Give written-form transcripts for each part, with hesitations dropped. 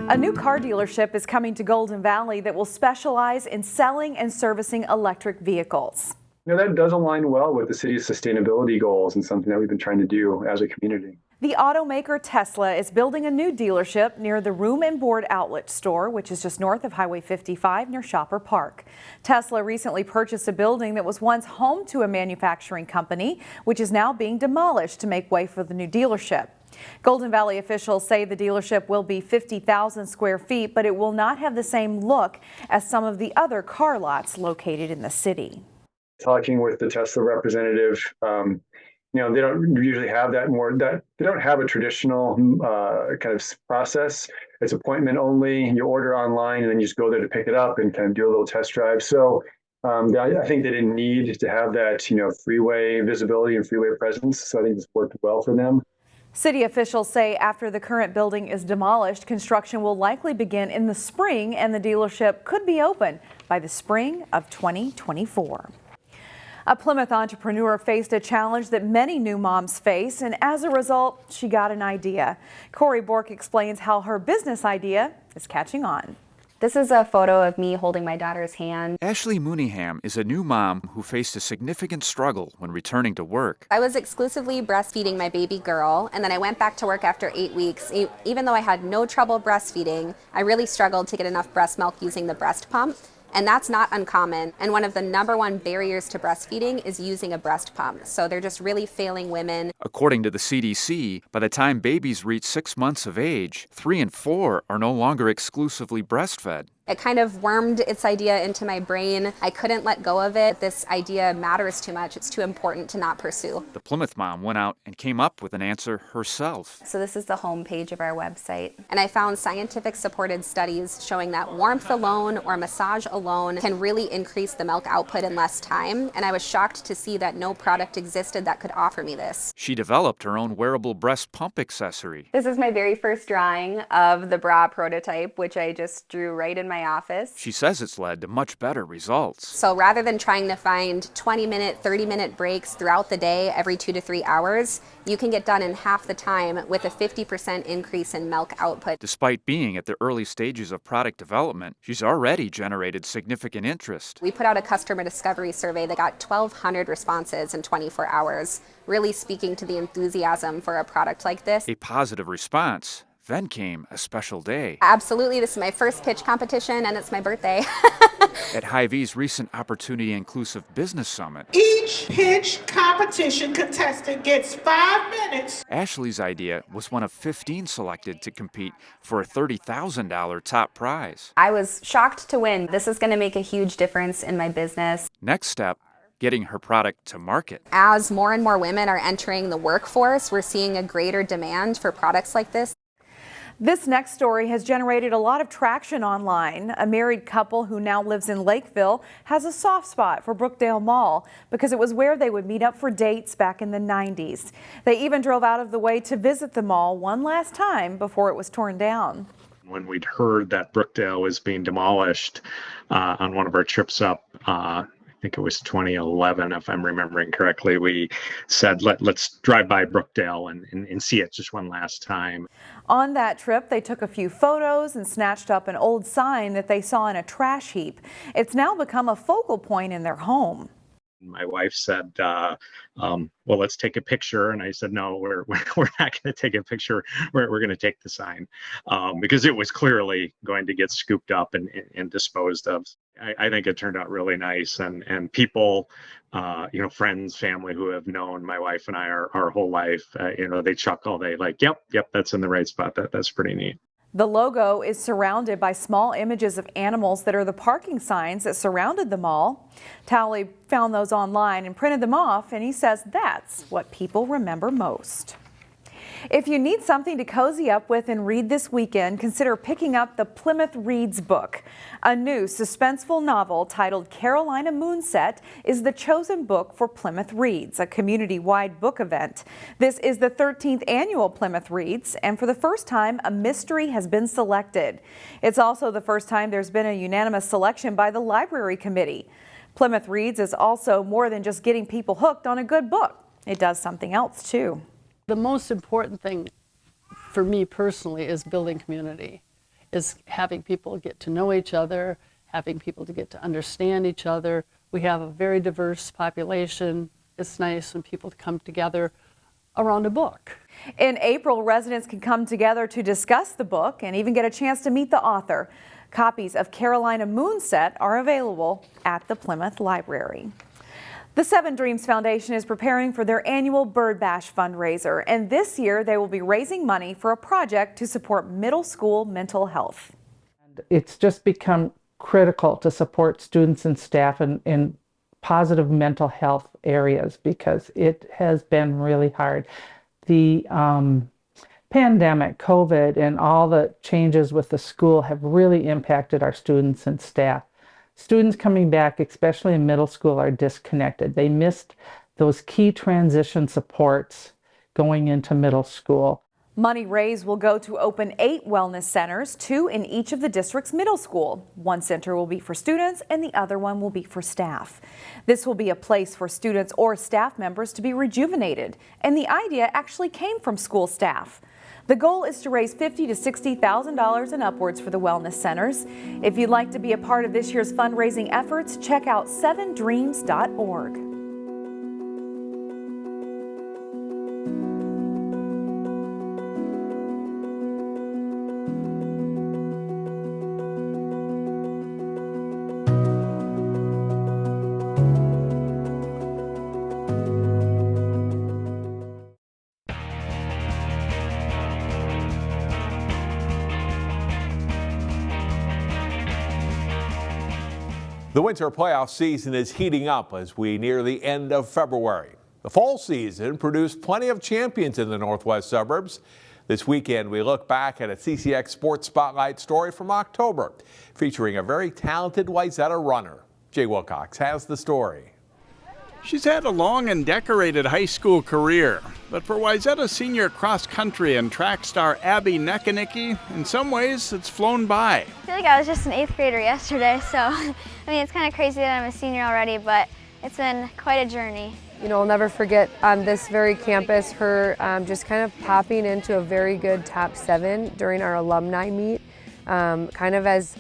A new car dealership is coming to Golden Valley that will specialize in selling and servicing electric vehicles. That does align well with the city's sustainability goals and something that we've been trying to do as a community. The automaker Tesla is building a new dealership near the Room and Board outlet store, which is just north of Highway 55 near Shopper Park. Tesla recently purchased a building that was once home to a manufacturing company, which is now being demolished to make way for the new dealership. Golden Valley officials say the dealership will be 50,000 square feet, but it will not have the same look as some of the other car lots located in the city. Talking with the Tesla representative, they don't usually have they don't have a traditional kind of process. It's appointment only. You order online and then you just go there to pick it up and kind of do a little test drive. So I think they didn't need to have that, freeway visibility and freeway presence. So I think this worked well for them. City officials say after the current building is demolished, construction will likely begin in the spring and the dealership could be open by the spring of 2024. A Plymouth entrepreneur faced a challenge that many new moms face, and as a result, she got an idea. Corey Bork explains how her business idea is catching on. This is a photo of me holding my daughter's hand. Ashley Mooneyham is a new mom who faced a significant struggle when returning to work. I was exclusively breastfeeding my baby girl, and then I went back to work after 8 weeks. Even though I had no trouble breastfeeding, I really struggled to get enough breast milk using the breast pump. And that's not uncommon. And one of the #1 barriers to breastfeeding is using a breast pump. So they're just really failing women. According to the CDC, by the time babies reach 6 months of age, 3 and 4 are no longer exclusively breastfed. It kind of wormed its idea into my brain. I couldn't let go of it. This idea matters too much. It's too important to not pursue. The Plymouth mom went out and came up with an answer herself. So this is the homepage of our website. And I found scientific supported studies showing that warmth alone or massage alone can really increase the milk output in less time. And I was shocked to see that no product existed that could offer me this. She developed her own wearable breast pump accessory. This is my very first drawing of the bra prototype, which I just drew right in my office. She says it's led to much better results. So rather than trying to find 20-minute, 30-minute breaks throughout the day every 2 to 3 hours, you can get done in half the time with a 50% increase in milk output. Despite being at the early stages of product development, she's already generated significant interest. We put out a customer discovery survey that got 1,200 responses in 24 hours, really speaking to the enthusiasm for a product like this. A positive response. Then came a special day. Absolutely, this is my first pitch competition and it's my birthday. At Hy-Vee's recent Opportunity Inclusive Business Summit, each pitch competition contestant gets 5 minutes. Ashley's idea was one of 15 selected to compete for a $30,000 top prize. I was shocked to win. This is going to make a huge difference in my business. Next step, getting her product to market. As more and more women are entering the workforce, we're seeing a greater demand for products like this. This next story has generated a lot of traction online. A married couple who now lives in Lakeville has a soft spot for Brookdale Mall because it was where they would meet up for dates back in the 90s. They even drove out of the way to visit the mall one last time before it was torn down. When we'd heard that Brookdale was being demolished on one of our trips up, I think it was 2011, if I'm remembering correctly, we said, let's drive by Brookdale and see it just one last time. On that trip, they took a few photos and snatched up an old sign that they saw in a trash heap. It's now become a focal point in their home. My wife said, well, let's take a picture. And I said, no, we're not going to take a picture. We're going to take the sign because it was clearly going to get scooped up and disposed of. I think it turned out really nice. And people, friends, family who have known my wife and I our whole life, they chuckle. They like, yep, that's in the right spot. That's pretty neat. The logo is surrounded by small images of animals that are the parking signs that surrounded the mall. Towley found those online and printed them off, and he says that's what people remember most. If you need something to cozy up with and read this weekend, consider picking up the Plymouth Reads book. A new suspenseful novel titled Carolina Moonset is the chosen book for Plymouth Reads, a community-wide book event. This is the 13th annual Plymouth Reads, and for the first time, a mystery has been selected. It's also the first time there's been a unanimous selection by the library committee. Plymouth Reads is also more than just getting people hooked on a good book. It does something else, too. The most important thing for me personally is building community. is having people get to know each other, having people to get to understand each other. We have a very diverse population. It's nice when people come together around a book. In April, residents can come together to discuss the book and even get a chance to meet the author. Copies of Carolina Moonset are available at the Plymouth Library. The Seven Dreams Foundation is preparing for their annual Bird Bash fundraiser, and this year they will be raising money for a project to support middle school mental health. It's just become critical to support students and staff in positive mental health areas because it has been really hard. The pandemic, COVID, and all the changes with the school have really impacted our students and staff. Students coming back, especially in middle school, are disconnected. They missed those key transition supports going into middle school. Money raised will go to open 8 wellness centers, 2 in each of the district's middle school. One center will be for students and the other one will be for staff. This will be a place for students or staff members to be rejuvenated, and the idea actually came from school staff. The goal is to raise $50,000 to $60,000 and upwards for the wellness centers. If you'd like to be a part of this year's fundraising efforts, check out sevendreams.org. The winter playoff season is heating up as we near the end of February. The fall season produced plenty of champions in the northwest suburbs. This weekend, we look back at a CCX Sports Spotlight story from October, featuring a very talented Wayzata runner. Jay Wilcox has the story. She's had a long and decorated high school career, but for Wayzata senior cross-country and track star Abby Nechanicky, in some ways it's flown by. I feel like I was just an 8th grader yesterday, so I mean it's kind of crazy that I'm a senior already, but it's been quite a journey. You know, I'll never forget on this very campus her just kind of popping into a very good top 7 during our alumni meet, kind of as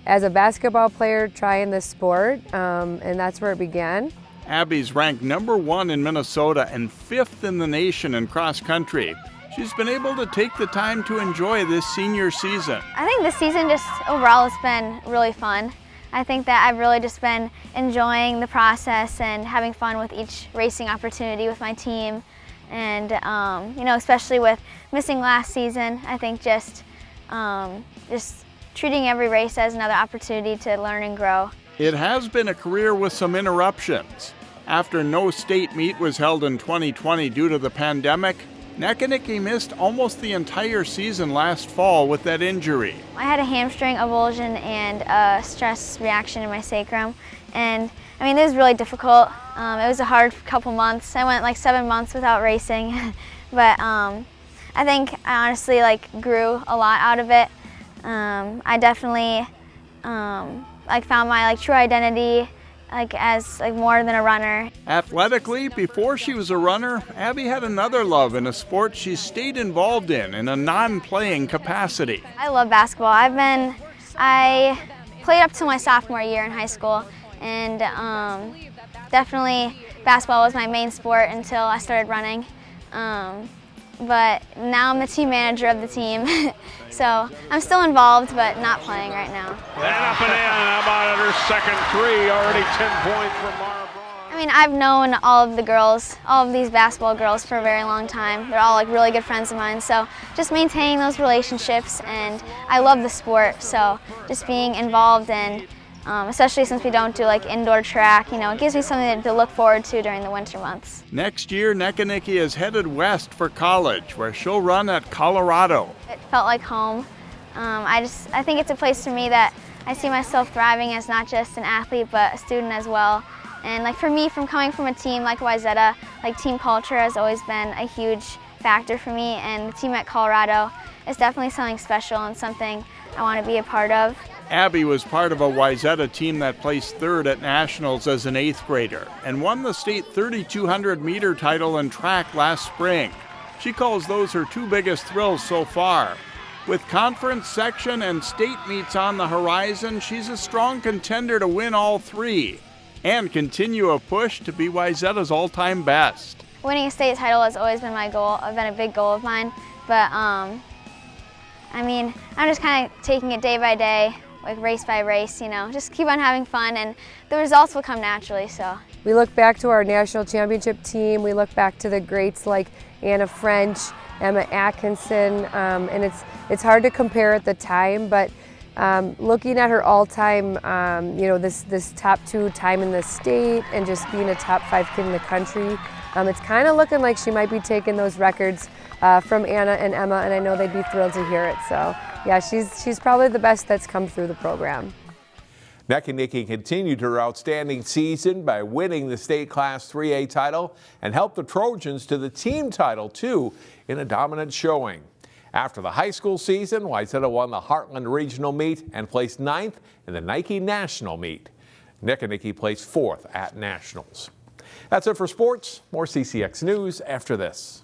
a basketball player trying this sport, and that's where it began. Abby's ranked #1 in Minnesota and 5th in the nation in cross country. She's been able to take the time to enjoy this senior season. I think this season just overall has been really fun. I think that I've really just been enjoying the process and having fun with each racing opportunity with my team. And, you know, especially with missing last season, I think just treating every race as another opportunity to learn and grow. It has been a career with some interruptions. After no state meet was held in 2020 due to the pandemic, Nechanicky missed almost the entire season last fall with that injury. I had a hamstring avulsion and a stress reaction in my sacrum, and I mean it was really difficult. It was a hard couple months. I went like 7 months without racing, but I think I honestly grew a lot out of it. I definitely found my true identity as more than a runner. Athletically, before she was a runner, Abby had another love in a sport she stayed involved in a non-playing capacity. I love basketball. I played up to my sophomore year in high school, and definitely basketball was my main sport until I started running. But now I'm the team manager of the team, so I'm still involved, but not playing right now. And up and in, how about her second three, already 10 points for Mara Braun. I mean, I've known all of the girls, all of these basketball girls for a very long time. They're all really good friends of mine, so just maintaining those relationships, and I love the sport, so just being involved and especially since we don't do indoor track, it gives me something to look forward to during the winter months. Next year, Nechanicky is headed west for college, where she'll run at Colorado. It felt like home. I think it's a place for me that I see myself thriving as not just an athlete, but a student as well. And for me, from coming from a team like Wayzata, team culture has always been a huge factor for me, and the team at Colorado is definitely something special and something I want to be a part of. Abby was part of a Wayzata team that placed 3rd at nationals as an 8th grader and won the state 3,200 meter title in track last spring. She calls those her 2 biggest thrills so far. With conference, section, and state meets on the horizon, she's a strong contender to win all three and continue a push to be Wayzata's all-time best. Winning a state title has always been my goal. It's been a big goal of mine, but I mean, I'm just kind of taking it day by day, like race by race, you know, just keep on having fun and the results will come naturally, so. We look back to our national championship team, we look back to the greats like Anna French, Emma Atkinson, and it's hard to compare at the time, but looking at her all-time, you know, this top 2 time in the state and just being a top 5 kid in the country, it's kind of looking like she might be taking those records from Anna and Emma, and I know they'd be thrilled to hear it. So yeah, she's probably the best that's come through the program. Nechanicky continued her outstanding season by winning the state Class 3A title and helped the Trojans to the team title, too, in a dominant showing. After the high school season, Wayzata won the Heartland Regional Meet and placed 9th in the Nike National Meet. Nechanicky placed 4th at Nationals. That's it for sports. More CCX News after this.